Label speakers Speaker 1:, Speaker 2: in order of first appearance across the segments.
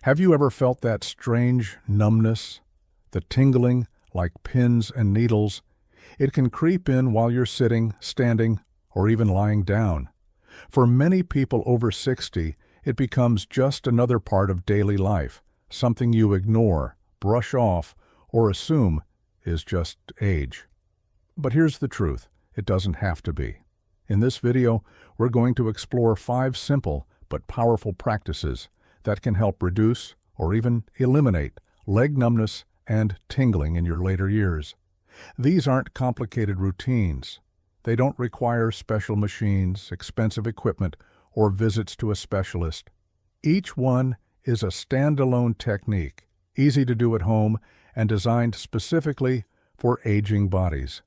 Speaker 1: Have you ever felt that strange numbness? The tingling, like pins and needles? It can creep in while you're sitting, standing, or even lying down. For many people over 60, it becomes just another part of daily life, something you ignore, brush off, or assume is just age. But here's the truth, it doesn't have to be. In this video, we're going to explore 5 simple but powerful practices that can help reduce or even eliminate leg numbness and tingling in your later years. These aren't complicated routines. They don't require special machines, expensive equipment, or visits to a specialist. Each one is a standalone technique, easy to do at home and designed specifically for aging bodies.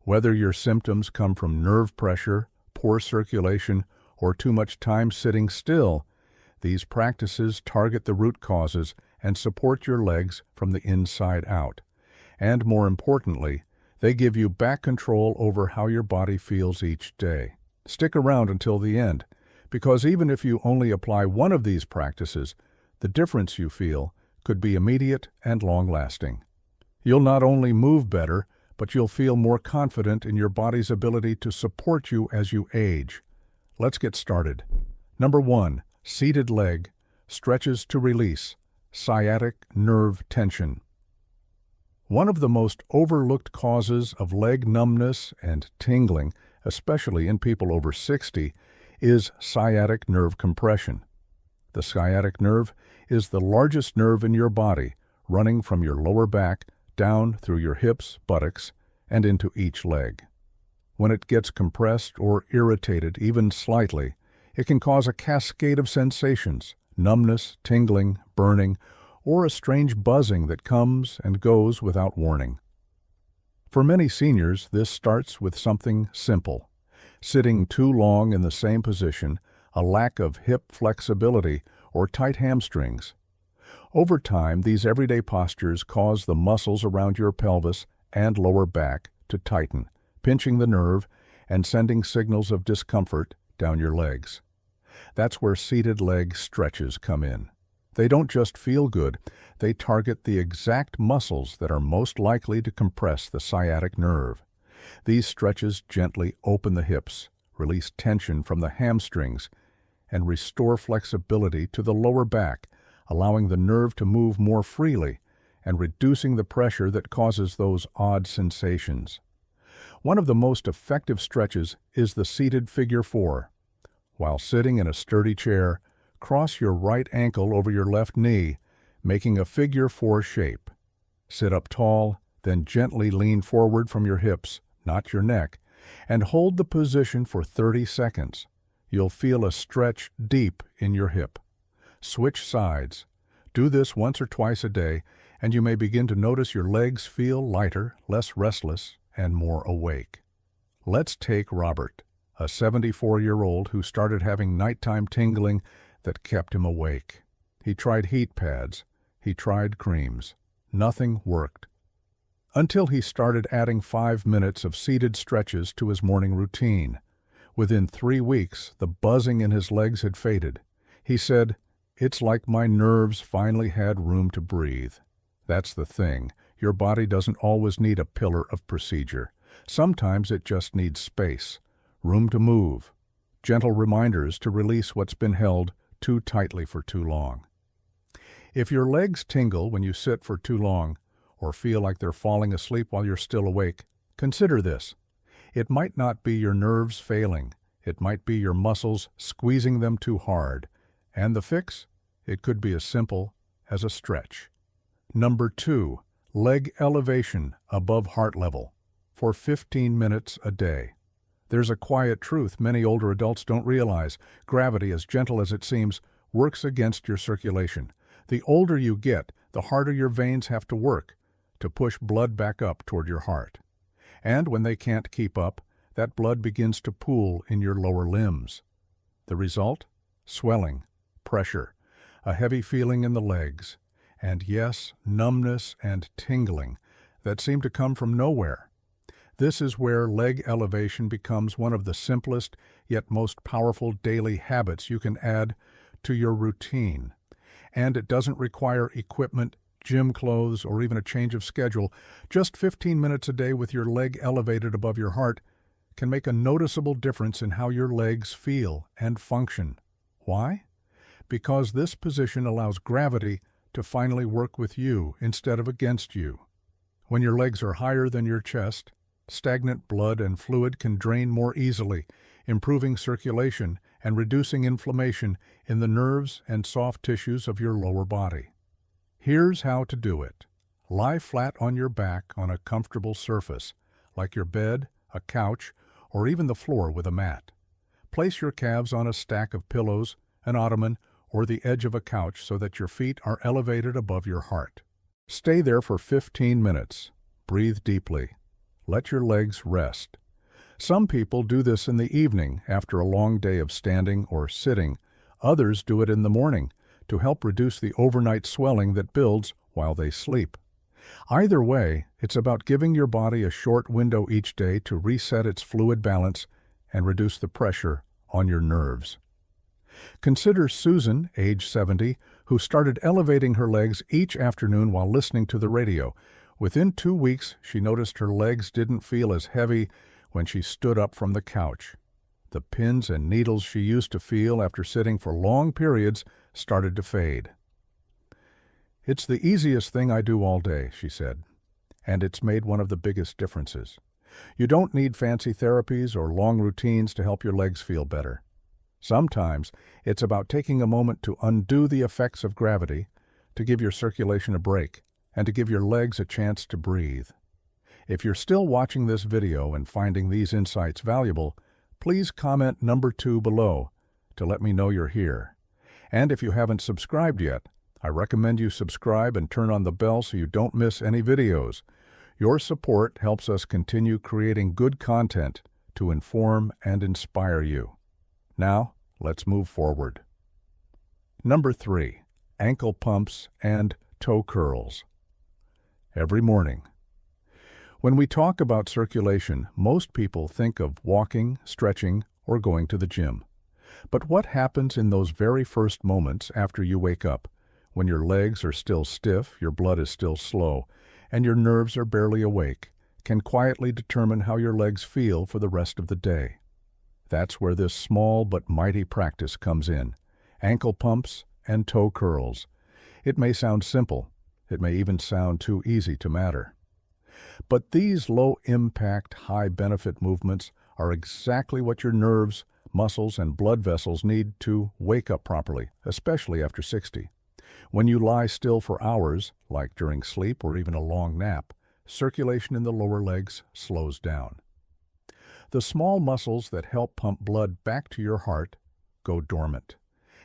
Speaker 1: Whether your symptoms come from nerve pressure, poor circulation, or too much time sitting still, these practices target the root causes and support your legs from the inside out. And more importantly, they give you back control over how your body feels each day. Stick around until the end, because even if you only apply one of these practices, the difference you feel could be immediate and long-lasting. You'll not only move better, but you'll feel more confident in your body's ability to support you as you age. Let's get started. Number 1, seated leg, stretches to release, sciatic nerve tension. One of the most overlooked causes of leg numbness and tingling, especially in people over 60, is sciatic nerve compression. The sciatic nerve is the largest nerve in your body, running from your lower back down through your hips, buttocks, and into each leg. When it gets compressed or irritated even slightly, it can cause a cascade of sensations, numbness, tingling, burning, or a strange buzzing that comes and goes without warning. For many seniors, this starts with something simple: sitting too long in the same position, a lack of hip flexibility, or tight hamstrings. Over time, these everyday postures cause the muscles around your pelvis and lower back to tighten, pinching the nerve and sending signals of discomfort down your legs. That's where seated leg stretches come in. They don't just feel good, they target the exact muscles that are most likely to compress the sciatic nerve. These stretches gently open the hips, release tension from the hamstrings, and restore flexibility to the lower back, allowing the nerve to move more freely and reducing the pressure that causes those odd sensations. One of the most effective stretches is the seated figure 4. While sitting in a sturdy chair, cross your right ankle over your left knee, making a figure 4 shape. Sit up tall, then gently lean forward from your hips, not your neck, and hold the position for 30 seconds. You'll feel a stretch deep in your hip. Switch sides. Do this once or twice a day, and you may begin to notice your legs feel lighter, less restless, and more awake. Let's take Robert, a 74-year-old who started having nighttime tingling that kept him awake. He tried heat pads. He tried creams. Nothing worked. Until he started adding 5 minutes of seated stretches to his morning routine. Within 3 weeks, the buzzing in his legs had faded. He said, "It's like my nerves finally had room to breathe." That's the thing. Your body doesn't always need a pillar of procedure. Sometimes it just needs space, room to move, gentle reminders to release what's been held too tightly for too long. If your legs tingle when you sit for too long, or feel like they're falling asleep while you're still awake, consider this. It might not be your nerves failing. It might be your muscles squeezing them too hard. And the fix? It could be as simple as a stretch. Number 2, leg elevation above heart level for 15 minutes a day. There's a quiet truth many older adults don't realize. Gravity, as gentle as it seems, works against your circulation. The older you get, the harder your veins have to work to push blood back up toward your heart. And when they can't keep up, that blood begins to pool in your lower limbs. The result? Swelling, pressure, a heavy feeling in the legs, and yes, numbness and tingling that seem to come from nowhere. This is where leg elevation becomes one of the simplest yet most powerful daily habits you can add to your routine. And it doesn't require equipment, gym clothes, or even a change of schedule. Just 15 minutes a day with your leg elevated above your heart can make a noticeable difference in how your legs feel and function. Why? Because this position allows gravity to finally work with you instead of against you. When your legs are higher than your chest, stagnant blood and fluid can drain more easily, improving circulation and reducing inflammation in the nerves and soft tissues of your lower body. Here's how to do it. Lie flat on your back on a comfortable surface, like your bed, a couch, or even the floor with a mat. Place your calves on a stack of pillows, an ottoman, or the edge of a couch so that your feet are elevated above your heart. Stay there for 15 minutes. Breathe deeply. Let your legs rest. Some people do this in the evening after a long day of standing or sitting. Others do it in the morning to help reduce the overnight swelling that builds while they sleep. Either way, it's about giving your body a short window each day to reset its fluid balance and reduce the pressure on your nerves. Consider Susan, age 70, who started elevating her legs each afternoon while listening to the radio. Within 2 weeks, she noticed her legs didn't feel as heavy when she stood up from the couch. The pins and needles she used to feel after sitting for long periods started to fade. "It's the easiest thing I do all day," she said, "and it's made one of the biggest differences." You don't need fancy therapies or long routines to help your legs feel better. Sometimes it's about taking a moment to undo the effects of gravity, to give your circulation a break, and to give your legs a chance to breathe. If you're still watching this video and finding these insights valuable, please comment number 2 below to let me know you're here. And if you haven't subscribed yet, I recommend you subscribe and turn on the bell so you don't miss any videos. Your support helps us continue creating good content to inform and inspire you. Now, let's move forward. Number 3, ankle pumps and toe curls. Every morning. When we talk about circulation, most people think of walking, stretching, or going to the gym. But what happens in those very first moments after you wake up, when your legs are still stiff, your blood is still slow, and your nerves are barely awake, can quietly determine how your legs feel for the rest of the day. That's where this small but mighty practice comes in: ankle pumps and toe curls. It may sound simple. It may even sound too easy to matter. But these low-impact, high-benefit movements are exactly what your nerves, muscles, and blood vessels need to wake up properly, especially after 60. When you lie still for hours, like during sleep or even a long nap, circulation in the lower legs slows down. The small muscles that help pump blood back to your heart go dormant.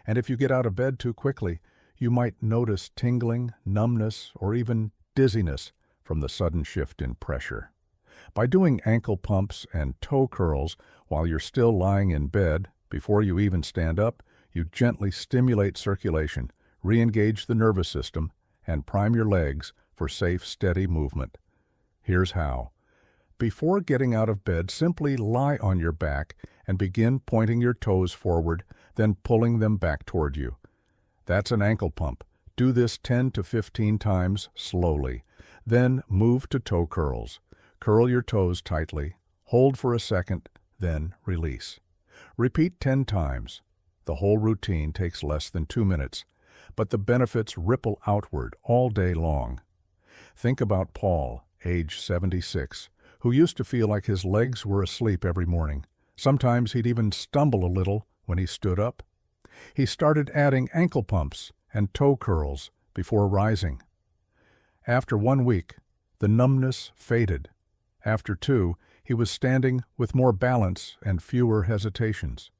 Speaker 1: And if you get out of bed too quickly, you might notice tingling, numbness, or even dizziness from the sudden shift in pressure. By doing ankle pumps and toe curls while you're still lying in bed, before you even stand up, you gently stimulate circulation, re-engage the nervous system, and prime your legs for safe, steady movement. Here's how. Before getting out of bed, simply lie on your back and begin pointing your toes forward, then pulling them back toward you. That's an ankle pump. Do this 10 to 15 times slowly. Then move to toe curls. Curl your toes tightly, hold for a second, then release. Repeat 10 times. The whole routine takes less than 2 minutes, but the benefits ripple outward all day long. Think about Paul, age 76, who used to feel like his legs were asleep every morning. Sometimes he'd even stumble a little when he stood up. He started adding ankle pumps and toe curls before rising. After 1 week, the numbness faded. After 2, he was standing with more balance and fewer hesitations.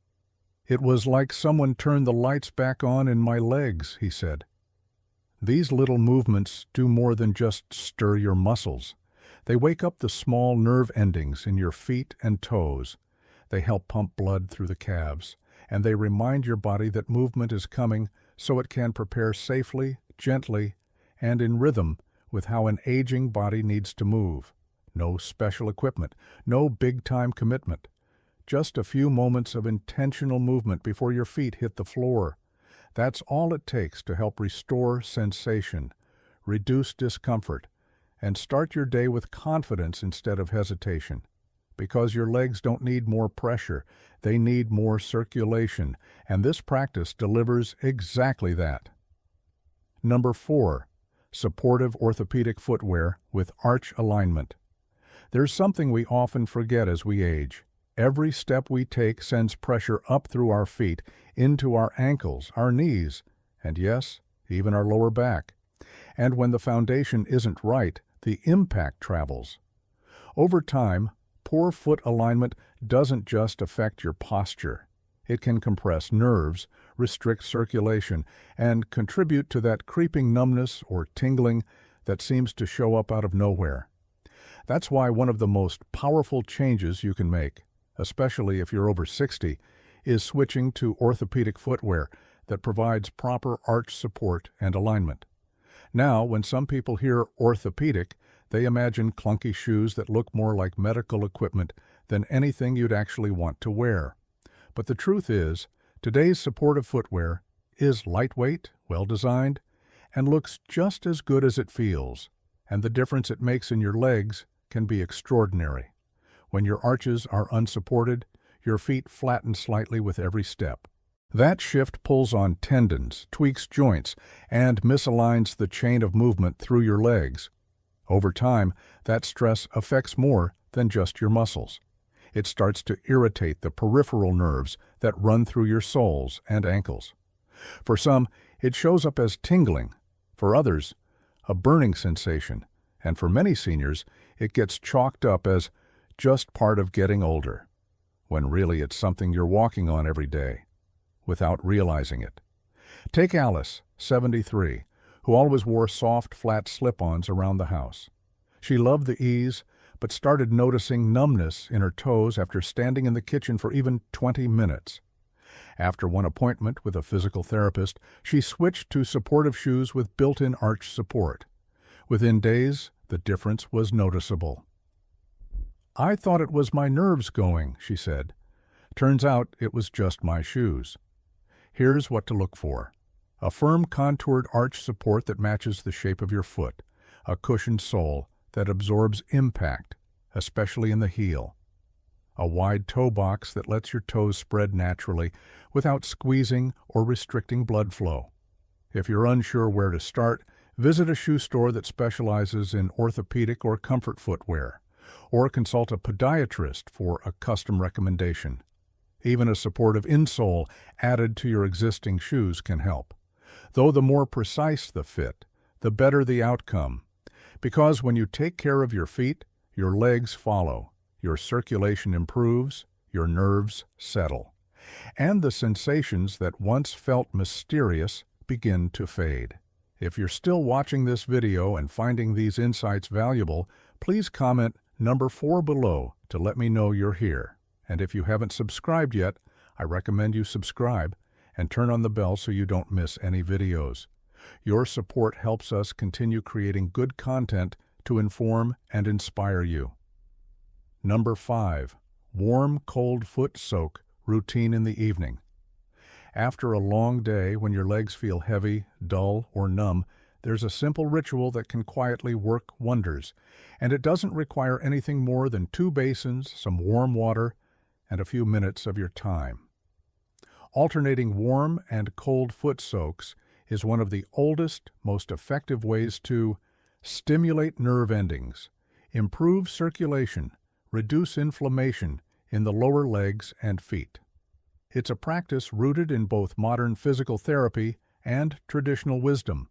Speaker 1: "It was like someone turned the lights back on in my legs," he said. These little movements do more than just stir your muscles. They wake up the small nerve endings in your feet and toes. They help pump blood through the calves, and they remind your body that movement is coming so it can prepare safely, gently, and in rhythm with how an aging body needs to move. No special equipment, no big-time commitment. Just a few moments of intentional movement before your feet hit the floor. That's all it takes to help restore sensation, reduce discomfort, and start your day with confidence instead of hesitation. Because your legs don't need more pressure, they need more circulation, and this practice delivers exactly that. Number 4. Supportive orthopedic footwear with arch alignment. There's something we often forget as we age. Every step we take sends pressure up through our feet, into our ankles, our knees, and yes, even our lower back. And when the foundation isn't right, the impact travels. Over time, poor foot alignment doesn't just affect your posture. It can compress nerves, restrict circulation, and contribute to that creeping numbness or tingling that seems to show up out of nowhere. That's why one of the most powerful changes you can make, especially if you're over 60, is switching to orthopedic footwear that provides proper arch support and alignment. Now, when some people hear orthopedic, they imagine clunky shoes that look more like medical equipment than anything you'd actually want to wear. But the truth is, today's supportive footwear is lightweight, well-designed, and looks just as good as it feels, and the difference it makes in your legs can be extraordinary. When your arches are unsupported, your feet flatten slightly with every step. That shift pulls on tendons, tweaks joints, and misaligns the chain of movement through your legs. Over time, that stress affects more than just your muscles. It starts to irritate the peripheral nerves that run through your soles and ankles. For some, it shows up as tingling. For others, a burning sensation. And for many seniors, it gets chalked up as just part of getting older, when really it's something you're walking on every day, without realizing it. Take Alice, 73, who always wore soft, flat slip-ons around the house. She loved the ease, but started noticing numbness in her toes after standing in the kitchen for even 20 minutes. After one appointment with a physical therapist, she switched to supportive shoes with built-in arch support. Within days, the difference was noticeable. "I thought it was my nerves going," she said. "Turns out it was just my shoes." Here's what to look for. A firm contoured arch support that matches the shape of your foot. A cushioned sole that absorbs impact, especially in the heel. A wide toe box that lets your toes spread naturally without squeezing or restricting blood flow. If you're unsure where to start, visit a shoe store that specializes in orthopedic or comfort footwear, or consult a podiatrist for a custom recommendation. Even a supportive insole added to your existing shoes can help. Though the more precise the fit, the better the outcome. Because when you take care of your feet, your legs follow, your circulation improves, your nerves settle, and the sensations that once felt mysterious begin to fade. If you're still watching this video and finding these insights valuable, please comment number 4 below to let me know you're here. And if you haven't subscribed yet, I recommend you subscribe and turn on the bell so you don't miss any videos. Your support helps us continue creating good content to inform and inspire you. Number 5. Warm, cold foot soak routine in the evening. After a long day when your legs feel heavy, dull, or numb, there's a simple ritual that can quietly work wonders, and it doesn't require anything more than 2 basins, some warm water, and a few minutes of your time. Alternating warm and cold foot soaks is one of the oldest, most effective ways to stimulate nerve endings, improve circulation, reduce inflammation in the lower legs and feet. It's a practice rooted in both modern physical therapy and traditional wisdom,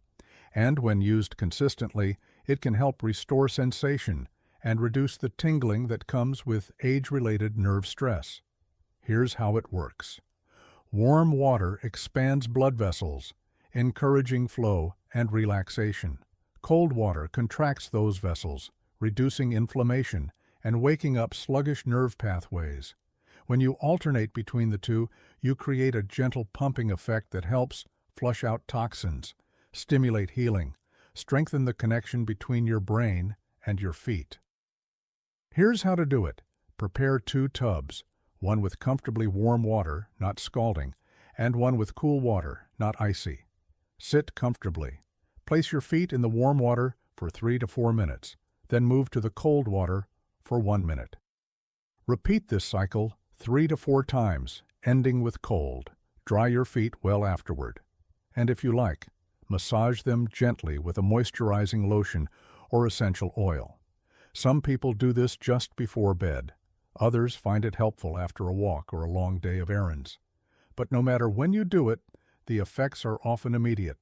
Speaker 1: and when used consistently, it can help restore sensation and reduce the tingling that comes with age-related nerve stress. Here's how it works. Warm water expands blood vessels, encouraging flow and relaxation. Cold water contracts those vessels, reducing inflammation and waking up sluggish nerve pathways. When you alternate between the two, you create a gentle pumping effect that helps flush out toxins, stimulate healing, strengthen the connection between your brain and your feet. Here's how to do it. Prepare 2 tubs, one with comfortably warm water, not scalding, and one with cool water, not icy. Sit comfortably. Place your feet in the warm water for 3 to 4 minutes, then move to the cold water for 1 minute. Repeat this cycle 3 to 4 times, ending with cold. Dry your feet well afterward. And if you like, massage them gently with a moisturizing lotion or essential oil. Some people do this just before bed. Others find it helpful after a walk or a long day of errands. But no matter when you do it, the effects are often immediate.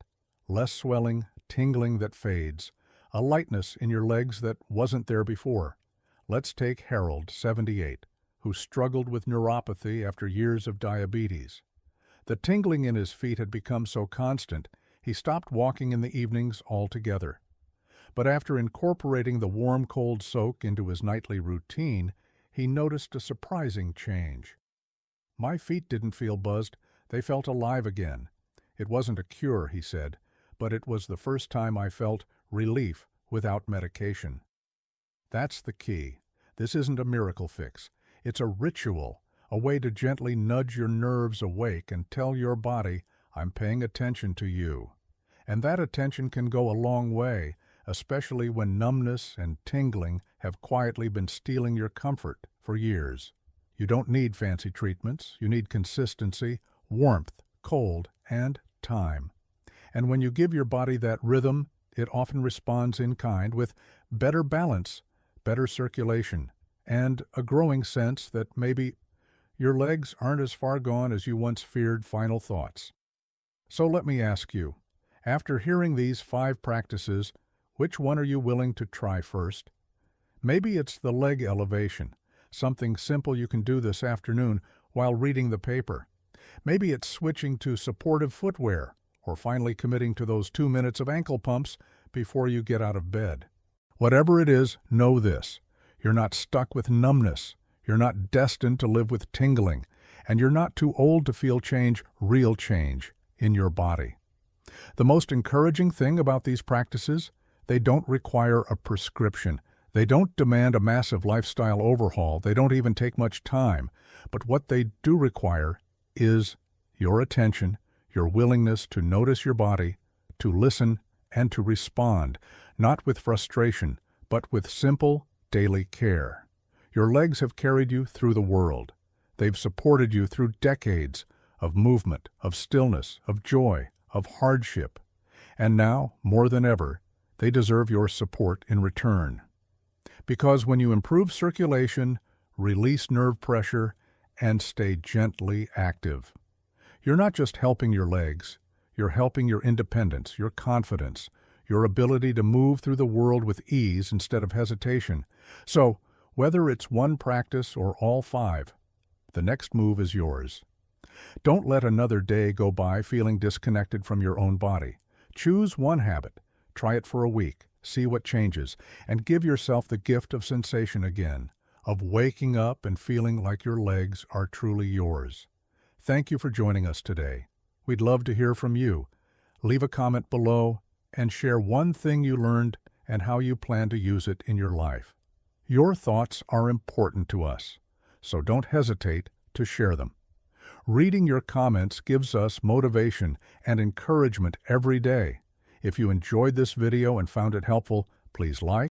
Speaker 1: Less swelling, tingling that fades, a lightness in your legs that wasn't there before. Let's take Harold, 78, who struggled with neuropathy after years of diabetes. The tingling in his feet had become so constant, he stopped walking in the evenings altogether. But after incorporating the warm-cold soak into his nightly routine, he noticed a surprising change. My feet didn't feel buzzed, they felt alive again. It wasn't a cure, he said, but it was the first time I felt relief without medication. That's the key. This isn't a miracle fix. It's a ritual, a way to gently nudge your nerves awake and tell your body, I'm paying attention to you. And that attention can go a long way, especially when numbness and tingling have quietly been stealing your comfort for years. You don't need fancy treatments. You need consistency, warmth, cold, and time. And when you give your body that rhythm, it often responds in kind with better balance, better circulation, and a growing sense that maybe your legs aren't as far gone as you once feared. Final thoughts. So let me ask you, after hearing these 5 practices, which one are you willing to try first? Maybe it's the leg elevation, something simple you can do this afternoon while reading the paper. Maybe it's switching to supportive footwear, or finally committing to those 2 minutes of ankle pumps before you get out of bed. Whatever it is, know this. You're not stuck with numbness. You're not destined to live with tingling. And you're not too old to feel change, real change, in your body. The most encouraging thing about these practices, they don't require a prescription. They don't demand a massive lifestyle overhaul. They don't even take much time. But what they do require is your attention, your willingness to notice your body, to listen, and to respond, not with frustration, but with simple, daily care. Your legs have carried you through the world. They've supported you through decades of movement, of stillness, of joy, of hardship. And now, more than ever, they deserve your support in return. Because when you improve circulation, release nerve pressure, and stay gently active, you're not just helping your legs, you're helping your independence, your confidence, your ability to move through the world with ease instead of hesitation. So, whether it's one practice or all 5, the next move is yours. Don't let another day go by feeling disconnected from your own body. Choose one habit, try it for a week, see what changes, and give yourself the gift of sensation again, of waking up and feeling like your legs are truly yours. Thank you for joining us today. We'd love to hear from you. Leave a comment below and share one thing you learned and how you plan to use it in your life. Your thoughts are important to us, so don't hesitate to share them. Reading your comments gives us motivation and encouragement every day. If you enjoyed this video and found it helpful, please like,